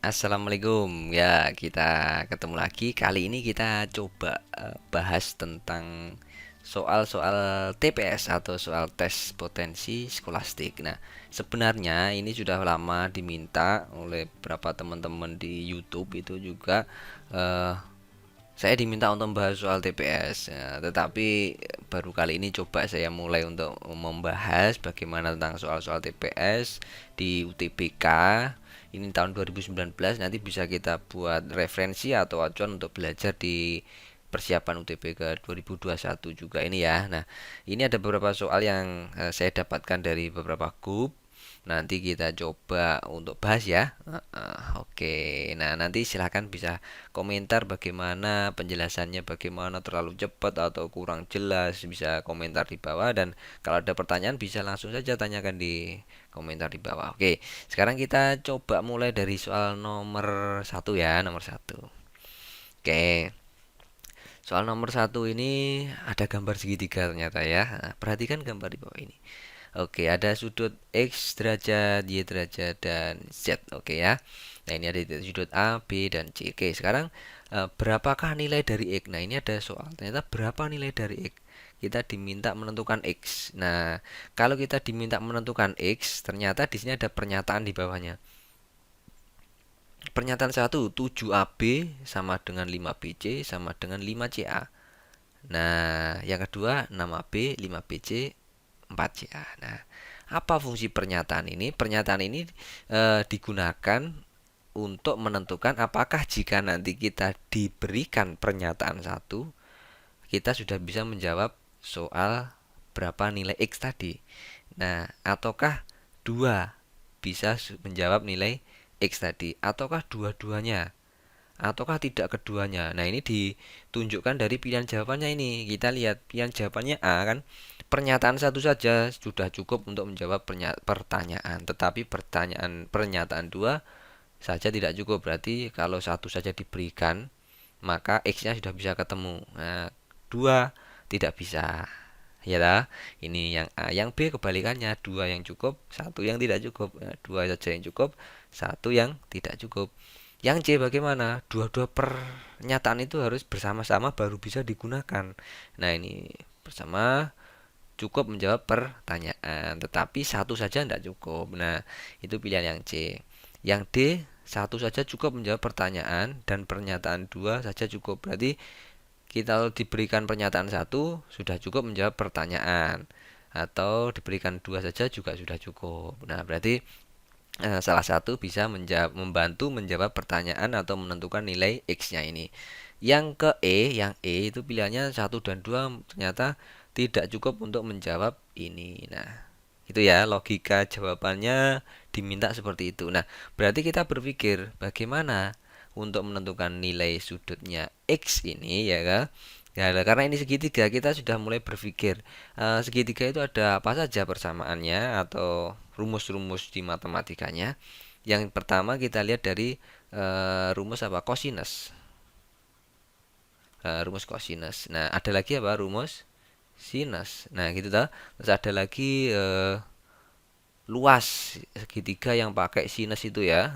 Assalamualaikum. Ya, kita ketemu lagi. Kali ini kita coba bahas tentang soal-soal TPS atau soal tes potensi skolastik. Nah, sebenarnya ini sudah lama diminta oleh beberapa teman-teman di YouTube itu juga eh, saya diminta untuk membahas soal TPS, ya, tetapi baru kali ini coba saya mulai untuk membahas bagaimana tentang soal-soal TPS di UTBK. Ini tahun 2019, nanti bisa kita buat referensi atau acuan untuk belajar di persiapan UTBK 2021 juga ini ya. Nah, ini ada beberapa soal yang saya dapatkan dari beberapa grup. Nanti kita coba untuk bahas ya. Oke, nah nanti silahkan bisa komentar bagaimana penjelasannya, bagaimana terlalu cepat atau kurang jelas, bisa komentar di bawah. Dan kalau ada pertanyaan bisa langsung saja tanyakan di komentar di bawah. Oke, sekarang kita coba mulai dari soal nomor satu ya, nomor satu. Oke, soal nomor satu ini ada gambar segitiga ternyata ya. Nah, perhatikan gambar di bawah ini. Oke, ada sudut X derajat, Y derajat, dan Z. Oke ya. Nah, ini ada sudut A, B, dan C. Oke, sekarang berapakah nilai dari X? Nah, ini ada soal. Ternyata berapa nilai dari X? Kita diminta menentukan X. Nah, kalau kita diminta menentukan X, ternyata di sini ada pernyataan di bawahnya. Pernyataan satu, 7AB sama dengan 5BC sama dengan 5CA. Nah, yang kedua 6AB, 5BC, 4CA. Nah, apa fungsi pernyataan ini? Pernyataan ini digunakan untuk menentukan apakah jika nanti kita diberikan pernyataan satu, kita sudah bisa menjawab soal berapa nilai X tadi. Nah, ataukah dua bisa menjawab nilai X tadi, ataukah dua-duanya, ataukah tidak keduanya. Nah, ini ditunjukkan dari pilihan jawabannya ini. Kita lihat pilihan jawabannya A kan. Pernyataan satu saja sudah cukup untuk menjawab pertanyaan, tetapi pernyataan dua saja tidak cukup. Berarti kalau satu saja diberikan, maka X-nya sudah bisa ketemu. Nah, dua tidak bisa. Ya lah, ini yang A, yang B kebalikannya, dua yang cukup, satu yang tidak cukup. Nah, dua saja yang cukup, satu yang tidak cukup. Yang C bagaimana? Dua-dua pernyataan itu harus bersama-sama baru bisa digunakan. Nah, ini bersama cukup menjawab pertanyaan, tetapi satu saja tidak cukup. Nah, itu pilihan yang C. Yang D, satu saja cukup menjawab pertanyaan dan pernyataan dua saja cukup. Berarti kita diberikan pernyataan satu sudah cukup menjawab pertanyaan, atau diberikan dua saja juga sudah cukup. Nah, berarti salah satu bisa membantu menjawab pertanyaan atau menentukan nilai X-nya ini. Yang E itu pilihannya satu dan 2 ternyata tidak cukup untuk menjawab ini. Nah, itu ya logika jawabannya diminta seperti itu. Nah, berarti kita berpikir bagaimana untuk menentukan nilai sudutnya X ini ya kan? Ya, karena ini segitiga, kita sudah mulai berpikir segitiga itu ada apa saja persamaannya atau rumus-rumus di matematikanya. Yang pertama kita lihat dari rumus apa? Cosinus. Rumus cosinus. Nah, ada lagi apa? Rumus sinus. Nah, gitu toh. Terus ada lagi luas segitiga yang pakai sinus itu ya.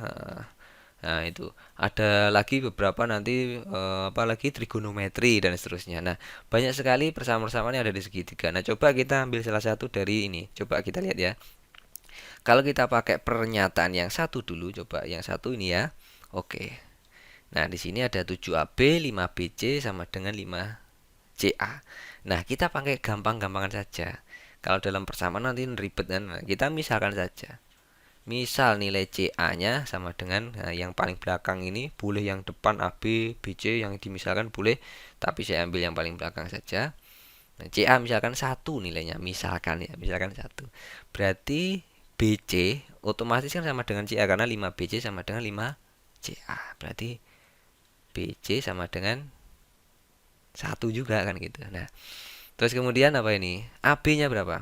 Nah, itu ada lagi beberapa nanti apalagi trigonometri dan seterusnya. Nah, banyak sekali persamaan-persamaan yang ada di segitiga. Nah, coba kita ambil salah satu dari ini. Coba kita lihat ya. Kalau kita pakai pernyataan yang satu dulu, coba yang satu ini ya. Oke. Nah, di sini ada 7AB, 5BC sama dengan 5CA. Nah, kita pakai gampang-gampangan saja. Kalau dalam persamaan nanti ribet kan. Nah, kita misalkan saja. Misal nilai CA-nya sama dengan yang paling belakang ini, boleh yang depan AB, BC yang dimisalkan boleh, tapi saya ambil yang paling belakang saja. Nah, CA misalkan satu nilainya, misalkan ya, misalkan satu. Berarti BC otomatis kan sama dengan CA karena 5BC sama dengan 5CA. Berarti BC sama dengan satu juga kan gitu. Nah, terus kemudian apa ini? AB-nya berapa?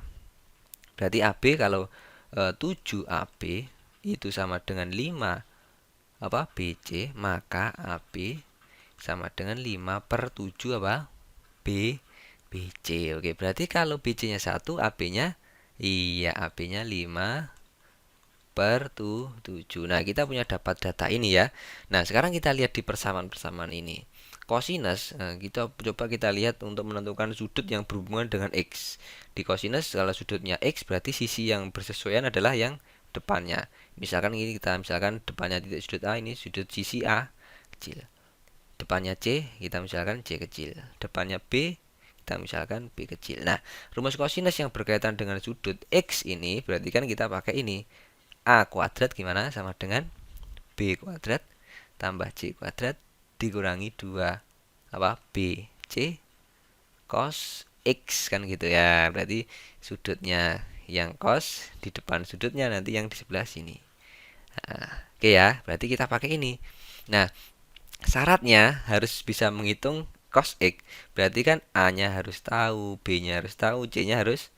Berarti AB kalau 7AB itu sama dengan 5 apa BC, maka AB sama dengan 5 per 7 apa BC. Oke, berarti kalau BC-nya 1, AB-nya iya AB-nya 5 5/7. Nah, kita punya dapat data ini ya. Nah, sekarang kita lihat di persamaan-persamaan ini. Kosinus, kita lihat untuk menentukan sudut yang berhubungan dengan X. Di kosinus kalau sudutnya X berarti sisi yang bersesuaian adalah yang depannya. Misalkan ini misalkan depannya titik sudut A, ini sudut sisi A kecil. Depannya C, kita misalkan C kecil. Depannya B, kita misalkan B kecil. Nah, rumus kosinus yang berkaitan dengan sudut X ini berarti kan kita pakai ini. A kuadrat gimana? Sama dengan B kuadrat tambah C kuadrat dikurangi 2 B C cos X kan gitu ya. Berarti sudutnya yang cos di depan sudutnya nanti yang di sebelah sini. Nah, oke ya, berarti kita pakai ini. Nah, syaratnya harus bisa menghitung cos X. Berarti kan A-nya harus tahu, B-nya harus tahu, C-nya harus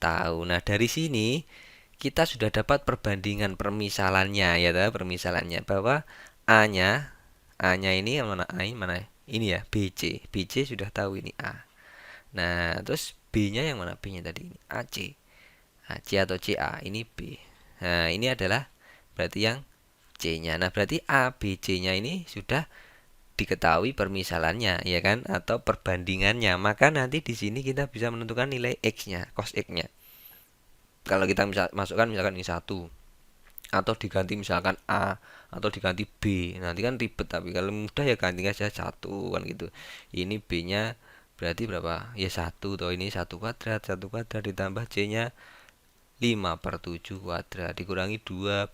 tahu. Nah, dari sini kita sudah dapat perbandingan permisalannya ya, permisalannya bahwa A-nya ini yang mana A ini mana? Ini ya, BC. BC sudah tahu ini A. Nah, terus B-nya yang mana? B-nya tadi ini AC. AC atau CA ini B. Nah, ini adalah berarti yang C-nya. Nah, berarti A, B, C-nya ini sudah diketahui permisalannya ya kan, atau perbandingannya. Maka nanti di sini kita bisa menentukan nilai X-nya, cos X-nya. Kalau kita masukkan misalkan ini 1 atau diganti misalkan A atau diganti B, nanti kan ribet, tapi kalau mudah ya ganti saja 1 kan gitu. Ini B-nya berarti berapa? Ya 1 toh, ini 1 kuadrat ditambah C-nya 5/7 kuadrat dikurangi 2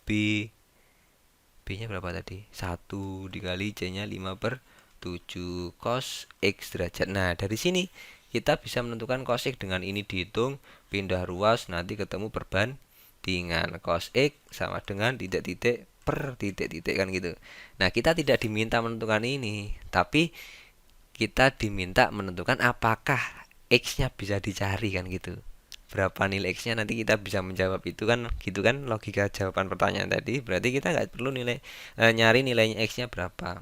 B-nya berapa tadi? 1 dikali C-nya 5/7 cos X derajat. Nah, dari sini kita bisa menentukan cos X dengan ini dihitung, pindah ruas, nanti ketemu perbandingan cos X sama dengan titik-titik per titik-titik kan gitu. Nah, kita tidak diminta menentukan ini, tapi kita diminta menentukan apakah X-nya bisa dicari kan gitu. Berapa nilai X-nya nanti kita bisa menjawab itu kan gitu kan, logika jawaban pertanyaan tadi. Berarti kita nggak perlu nyari nilainya X-nya berapa,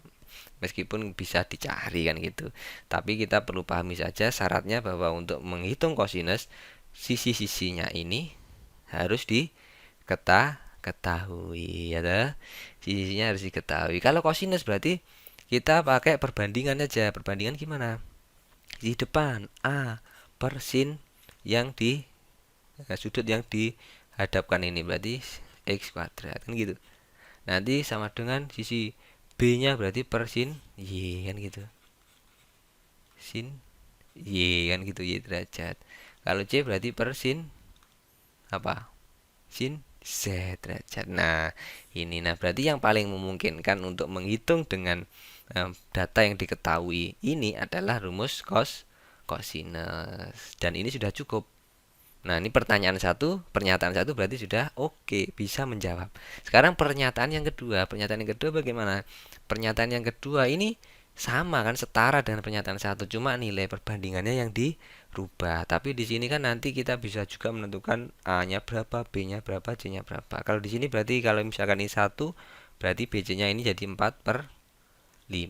meskipun bisa dicari kan gitu. Tapi kita perlu pahami saja syaratnya bahwa untuk menghitung kosinus sisi-sisinya ini harus diketahui ya. Sisi-sisinya harus diketahui. Kalau kosinus berarti kita pakai perbandingan aja. Perbandingan gimana? Di depan A per sin yang di sudut yang dihadapkan ini berarti X kuadrat kan gitu. Nanti sama dengan sisi B-nya berarti per sin Y kan gitu. Sin Y kan gitu, Y derajat. Kalau C berarti per sin apa? Sin Z derajat. Nah, ini berarti yang paling memungkinkan untuk menghitung dengan data yang diketahui ini adalah rumus kosinus. Dan ini sudah cukup. Nah, ini pernyataan satu berarti sudah oke, bisa menjawab. Sekarang pernyataan yang kedua. Pernyataan yang kedua bagaimana? Pernyataan yang kedua ini sama kan, setara dengan pernyataan satu, cuma nilai perbandingannya yang dirubah. Tapi di sini kan nanti kita bisa juga menentukan A-nya berapa, B-nya berapa, C-nya berapa. Kalau di sini berarti kalau misalkan ini 1, berarti BC-nya ini jadi 4/5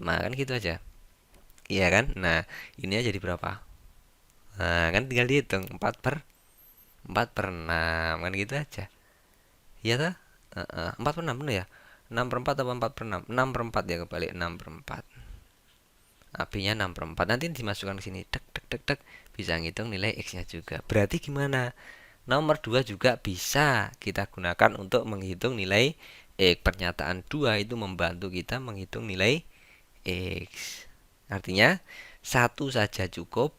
kan gitu aja. Iya kan? Nah, ini jadi berapa? Nah, kan tinggal dihitung 4/6 kan gitu aja. Iya tuh? 4/6 bener ya? 6/4 atau 4/6? 6/4 ya, kebalik 6/4. AB-nya 6/4. Nanti dimasukkan ke sini. Tek tek tek tek, bisa ngitung nilai X-nya juga. Berarti gimana? Nomor 2 juga bisa kita gunakan untuk menghitung nilai X. Pernyataan 2 itu membantu kita menghitung nilai X. Artinya 1 saja cukup,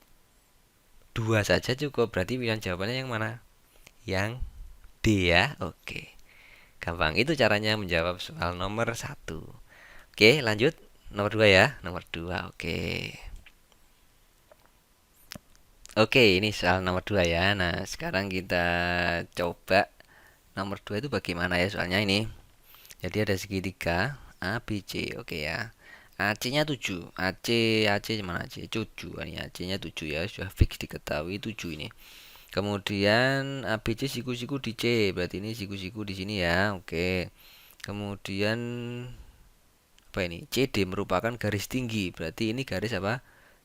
2 saja cukup. Berarti pilihan jawabannya yang mana? Yang D ya. Oke. Gampang. Itu caranya menjawab soal nomor 1. Oke, lanjut. Nomor 2 ya. Nomor 2. Oke. Oke, ini soal nomor 2 ya. Nah, sekarang kita coba nomor 2 itu bagaimana ya soalnya ini. Jadi ada segitiga A, B, C. Oke ya. AC-nya 7. AC mana AC? 7. Ini AC-nya 7 ya. Sudah fix diketahui 7 ini. Kemudian ABC siku-siku di C. Berarti ini siku-siku di sini ya. Oke. Kemudian apa ini? CD merupakan garis tinggi. Berarti ini garis apa?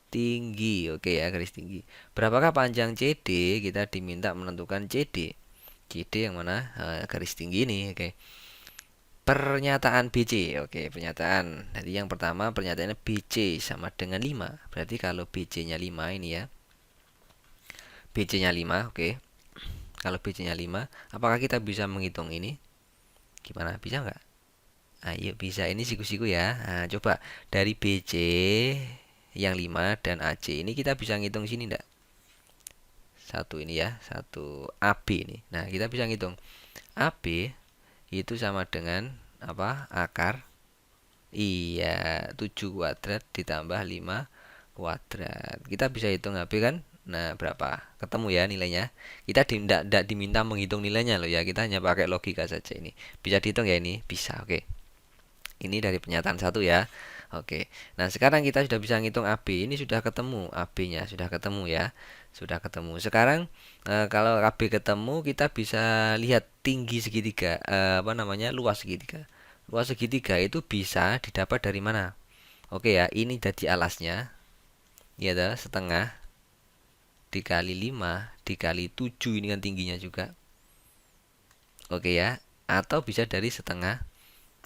Tinggi. Oke ya, garis tinggi. Berapakah panjang CD? Kita diminta menentukan CD. CD yang mana? Garis tinggi ini. Oke. Pernyataan BC. Oke, pernyataan. Jadi yang pertama pernyataannya BC sama dengan 5. Berarti kalau BC-nya 5 ini ya. BC-nya 5, oke. Kalau BC-nya 5, apakah kita bisa menghitung ini? Gimana? Bisa nggak? Ayo bisa, ini siku-siku ya. Nah, coba dari BC yang 5 dan AC ini kita bisa ngitung sini enggak? Satu ini ya, satu AB ini. Nah, kita bisa ngitung AB itu sama dengan apa? Akar, iya, 7 kuadrat ditambah 5 kuadrat. Kita bisa hitung AB kan? Nah, berapa? Ketemu ya nilainya. Kita tidak diminta menghitung nilainya loh ya. Kita hanya pakai logika saja ini. Bisa dihitung ya ini? Bisa, oke. Ini dari pernyataan satu ya. Oke. Nah, sekarang kita sudah bisa ngitung AB. Ini sudah ketemu AB-nya, sudah ketemu ya. Sudah ketemu. Sekarang kalau AB ketemu, kita bisa lihat tinggi segitiga, apa namanya? Luas segitiga. Luas segitiga itu bisa didapat dari mana? Oke ya, ini jadi alasnya. Ya adalah setengah dikali 5 dikali 7, ini kan tingginya juga. Oke ya. Atau bisa dari setengah.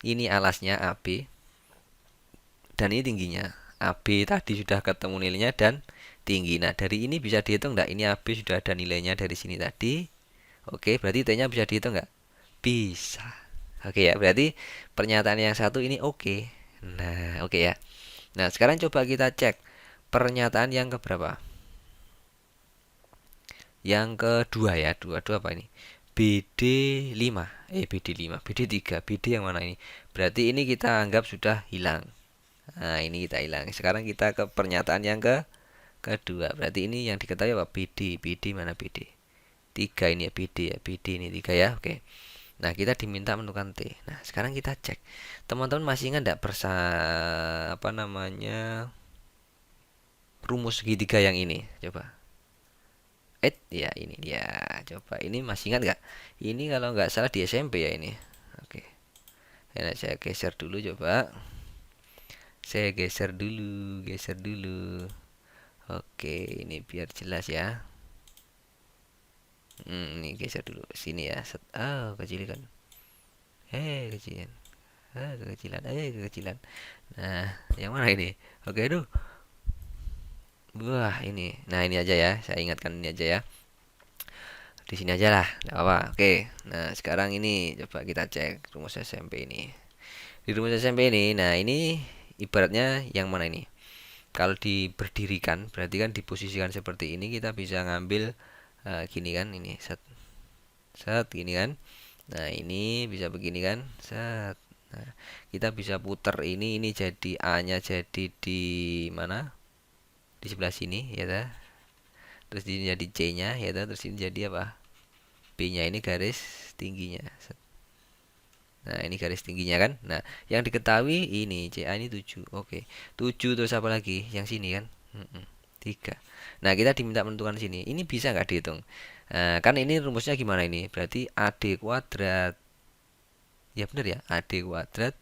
Ini alasnya AB dan ini tingginya. AB tadi sudah ketemu nilainya dan tinggi. Nah, dari ini bisa dihitung enggak? Ini AB sudah ada nilainya dari sini tadi. Oke, berarti T-nya bisa dihitung enggak? Bisa. Oke ya, berarti pernyataan yang satu ini oke. Nah, oke ya. Nah, sekarang coba kita cek pernyataan yang keberapa? Yang kedua ya, dua apa ini? BD 5, BD 5, BD 3, BD yang mana ini? Berarti ini kita anggap sudah hilang. Nah, ini kita hilang. Sekarang kita ke pernyataan yang kedua. Berarti ini yang diketahui apa? BD. BD mana BD? 3 ini ya BD ya. BD ini 3 ya. Oke. Nah, kita diminta menentukan T. Nah, sekarang kita cek. Teman-teman masih ingat enggak apa namanya? Rumus segitiga yang ini? Coba. Ya ini dia. Coba ini masih ingat nggak? Ini kalau nggak salah di SMP ya ini. Oke. Nah, saya geser dulu coba. Saya geser dulu. Oke, ini biar jelas ya. Ini geser dulu sini ya. Kecilkan. Kecilan. Kecilan. Kecilan. Nah, yang mana ini? Oke, aduh. Wah, ini. Nah, ini aja ya. Saya ingatkan ini aja ya. Di sini aja lah, nggak apa. Oke, nah sekarang ini coba kita cek rumus SMP ini. Di rumus SMP ini, nah ini ibaratnya yang mana ini? Kalau diberdirikan, berarti kan diposisikan seperti ini, kita bisa ngambil gini kan, ini set set gini kan. Nah ini bisa begini kan, set. Nah, kita bisa putar ini jadi A-nya jadi di mana? Di sebelah sini ya, terus ini jadi C-nya ya, terus ini jadi apa? B-nya ini garis tingginya. Nah, ini garis tingginya kan. Nah, yang diketahui ini CA ini 7. Oke. 7 terus apa lagi? Yang sini kan? 3. Nah, kita diminta menentukan sini. Ini bisa nggak dihitung? Kan ini rumusnya gimana ini? Berarti AD kuadrat. Ya benar ya, AD kuadrat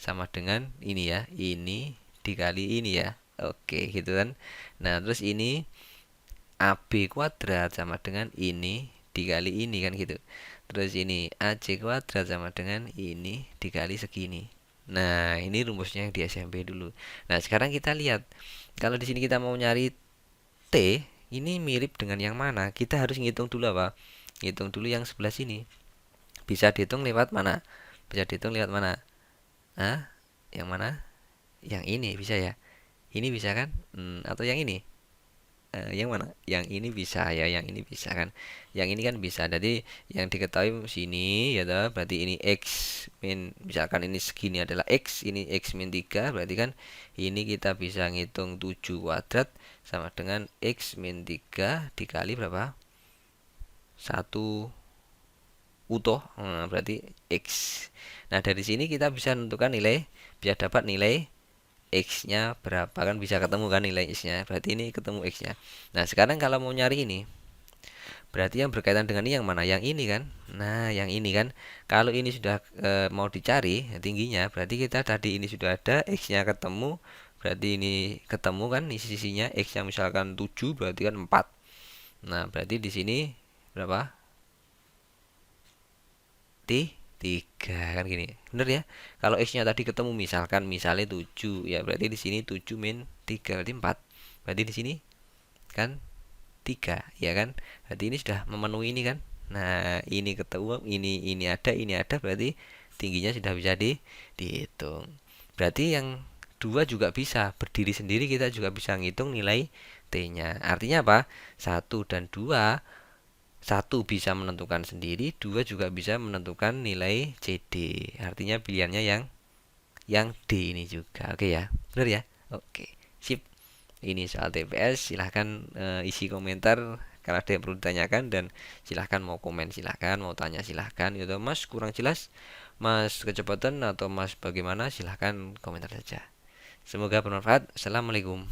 sama dengan ini ya. Ini dikali ini ya. Oke, gitu kan. Nah, terus ini AB kuadrat sama dengan ini dikali ini kan gitu. Terus ini AC kuadrat sama dengan ini dikali segini. Nah, ini rumusnya yang di SMP dulu. Nah, sekarang kita lihat. Kalau di sini kita mau nyari T, ini mirip dengan yang mana? Kita harus ngitung dulu apa? Ngitung dulu yang sebelah sini. Bisa dihitung lewat mana? Bisa dihitung lewat mana? Yang mana? Yang ini bisa ya? Ini bisa kan? Atau yang ini? Yang mana? Yang ini bisa ya, yang ini bisa kan? Yang ini kan bisa. Jadi yang diketahui sini ya toh, berarti ini x min, misalkan ini segini adalah x, ini x min 3, berarti kan ini kita bisa ngitung 7 kuadrat sama dengan x min 3 dikali berapa? 1 utuh. Berarti x. Nah, dari sini kita bisa menentukan nilai, bisa dapat nilai X-nya berapa, kan bisa ketemu kan nilai X-nya. Berarti ini ketemu X-nya. Nah, sekarang kalau mau nyari ini, berarti yang berkaitan dengan ini yang mana? Yang ini kan. Nah, yang ini kan. Kalau ini sudah mau dicari tingginya, berarti kita tadi ini sudah ada X-nya ketemu. Berarti ini ketemu kan isi sisinya X-nya misalkan 7, berarti kan 4. Nah, berarti di sini berapa? berarti 3 kan gini. Bener ya? Kalau X-nya tadi ketemu misalnya 7 ya berarti di sini 7 min 3 berarti 4. Berarti di sini kan 3 ya kan? Berarti ini sudah memenuhi ini kan? Nah, ini ketemu ini ada berarti tingginya sudah bisa dihitung. Berarti yang dua juga bisa berdiri sendiri, kita juga bisa ngitung nilai T-nya. Artinya apa? Satu dan dua, satu bisa menentukan sendiri, dua juga bisa menentukan nilai CD. Artinya pilihannya yang D ini juga. Oke ya, benar ya? Oke, sip. Ini soal TPS. Silahkan isi komentar kalau ada yang perlu ditanyakan, dan silahkan mau komen, silahkan mau tanya, silahkan gitu. Mas kurang jelas, Mas kecepatan atau Mas bagaimana, silahkan komentar saja. Semoga bermanfaat. Assalamualaikum.